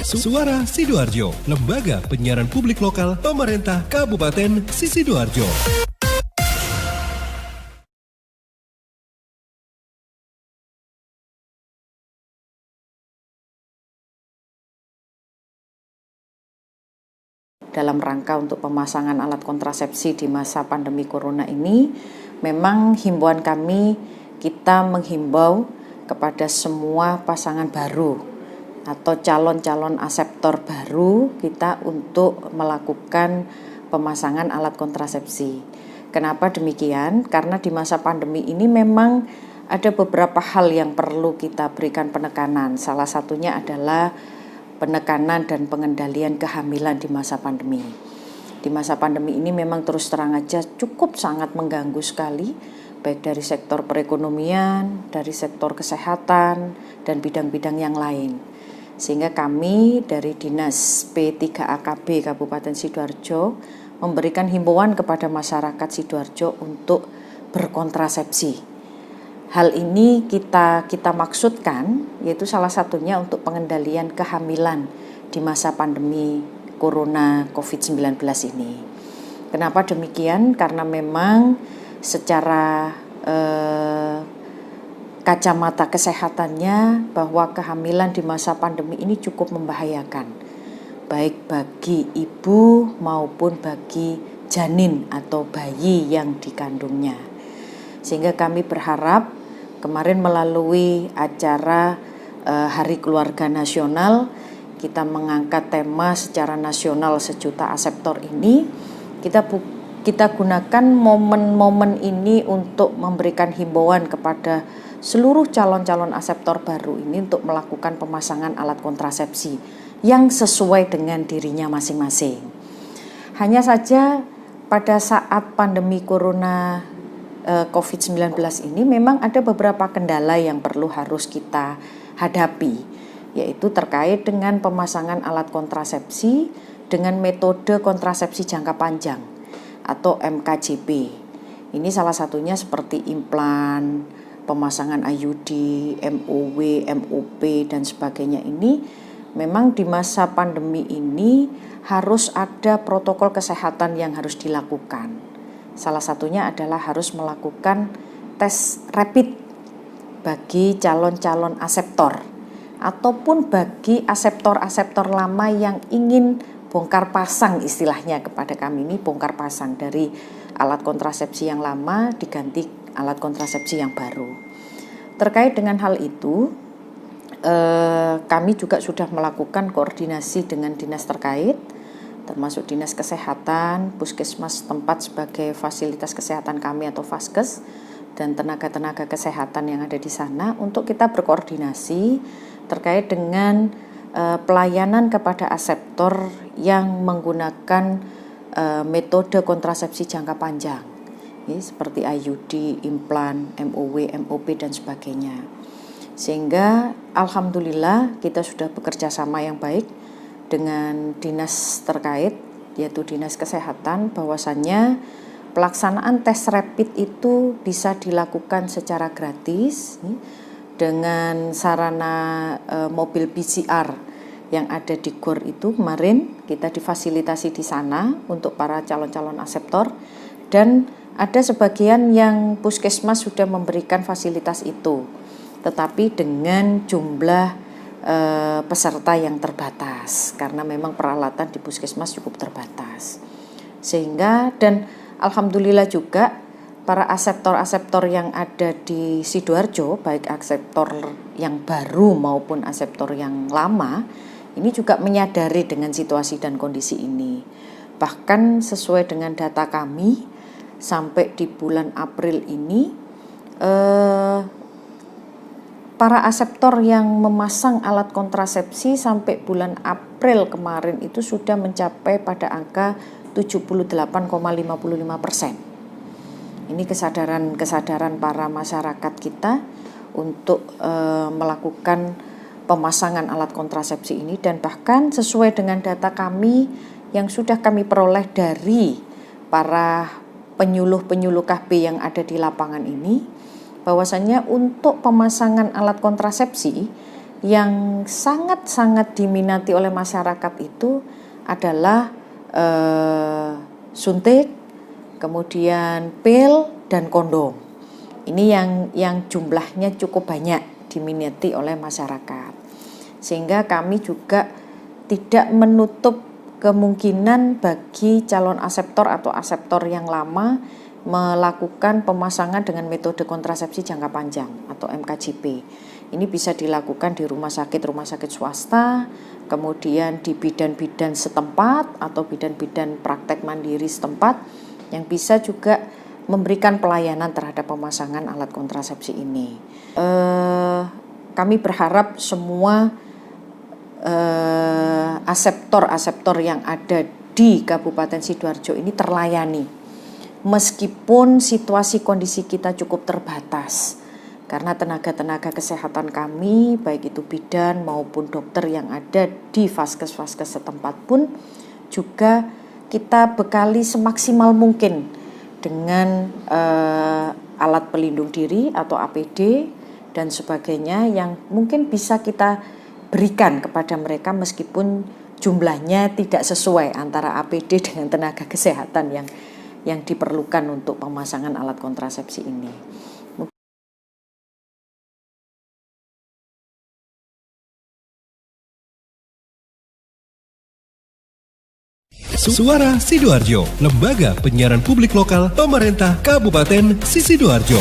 Suara Sidoarjo, lembaga penyiaran publik lokal pemerintah Kabupaten Sidoarjo. Dalam rangka untuk pemasangan alat kontrasepsi di masa pandemi corona ini, memang himbauan kami, kita menghimbau kepada semua pasangan baru atau calon-calon aseptor baru kita untuk melakukan pemasangan alat kontrasepsi. Kenapa demikian? Karena di masa pandemi ini memang ada beberapa hal yang perlu kita berikan penekanan. Salah satunya adalah penekanan dan pengendalian kehamilan di masa pandemi. Di masa pandemi ini memang terus terang aja cukup sangat mengganggu sekali, baik dari sektor perekonomian, dari sektor kesehatan, dan bidang-bidang yang lain. Sehingga kami dari Dinas P3AKB Kabupaten Sidoarjo memberikan himbauan kepada masyarakat Sidoarjo untuk berkontrasepsi. Hal ini kita maksudkan, yaitu salah satunya untuk pengendalian kehamilan di masa pandemi Corona COVID-19 ini. Kenapa demikian? Karena memang secara kacamata kesehatannya bahwa kehamilan di masa pandemi ini cukup membahayakan, baik bagi ibu maupun bagi janin atau bayi yang dikandungnya. Sehingga kami berharap kemarin melalui acara Hari Keluarga Nasional, kita mengangkat tema secara nasional sejuta aseptor ini. Kita gunakan momen-momen ini untuk memberikan himbauan kepada seluruh calon-calon aseptor baru ini untuk melakukan pemasangan alat kontrasepsi yang sesuai dengan dirinya masing-masing. Hanya saja pada saat pandemi Corona COVID-19 ini memang ada beberapa kendala yang harus kita hadapi, yaitu terkait dengan pemasangan alat kontrasepsi dengan metode kontrasepsi jangka panjang atau MKJP. Ini salah satunya seperti implan, pemasangan IUD, MOW, MOP dan sebagainya. Ini memang di masa pandemi ini harus ada protokol kesehatan yang harus dilakukan. Salah satunya adalah harus melakukan tes rapid bagi calon-calon aseptor ataupun bagi aseptor-aseptor lama yang ingin bongkar pasang, istilahnya kepada kami ini bongkar pasang dari alat kontrasepsi yang lama diganti alat kontrasepsi yang baru. Terkait dengan hal itu, kami juga sudah melakukan koordinasi dengan dinas terkait, termasuk Dinas Kesehatan, Puskesmas tempat sebagai fasilitas kesehatan kami atau Faskes, dan tenaga-tenaga kesehatan yang ada di sana untuk kita berkoordinasi terkait dengan pelayanan kepada aseptor yang menggunakan metode kontrasepsi jangka panjang, seperti IUD, implan, MOW, MOP dan sebagainya. Sehingga alhamdulillah kita sudah bekerja sama yang baik dengan dinas terkait, yaitu Dinas Kesehatan, bahwasannya pelaksanaan tes rapid itu bisa dilakukan secara gratis dengan sarana mobil PCR yang ada di GOR itu. Kemarin kita difasilitasi di sana untuk para calon-calon aseptor, dan ada sebagian yang puskesmas sudah memberikan fasilitas itu, tetapi dengan jumlah peserta yang terbatas karena memang peralatan di puskesmas cukup terbatas. Sehingga dan alhamdulillah juga para aseptor-aseptor yang ada di Sidoarjo, baik aseptor yang baru maupun aseptor yang lama, ini juga menyadari dengan situasi dan kondisi ini. Bahkan sesuai dengan data kami, sampai di bulan April ini para aseptor yang memasang alat kontrasepsi sampai bulan April kemarin itu sudah mencapai pada angka 78,55%. Ini kesadaran para masyarakat kita untuk melakukan pemasangan alat kontrasepsi ini, dan bahkan sesuai dengan data kami yang sudah kami peroleh dari para penyuluh-penyuluh KB yang ada di lapangan ini, bahwasannya untuk pemasangan alat kontrasepsi yang sangat-sangat diminati oleh masyarakat itu adalah suntik, kemudian pil dan kondom. Ini yang jumlahnya cukup banyak diminati oleh masyarakat. Sehingga kami juga tidak menutup kemungkinan bagi calon aseptor atau aseptor yang lama melakukan pemasangan dengan metode kontrasepsi jangka panjang atau MKJP. Ini bisa dilakukan di rumah sakit swasta, kemudian di bidan-bidan setempat atau bidan-bidan praktek mandiri setempat yang bisa juga memberikan pelayanan terhadap pemasangan alat kontrasepsi ini. Kami berharap semua aseptor yang ada di Kabupaten Sidoarjo ini terlayani. Meskipun situasi kondisi kita cukup terbatas, karena tenaga-tenaga kesehatan kami, baik itu bidan maupun dokter yang ada di vaskes-vaskes setempat pun juga kita bekali semaksimal mungkin dengan alat pelindung diri atau APD dan sebagainya yang mungkin bisa kita berikan kepada mereka meskipun jumlahnya tidak sesuai antara APD dengan tenaga kesehatan yang diperlukan untuk pemasangan alat kontrasepsi ini. Suara Sidoarjo, lembaga penyiaran publik lokal pemerintah Kabupaten Sidoarjo.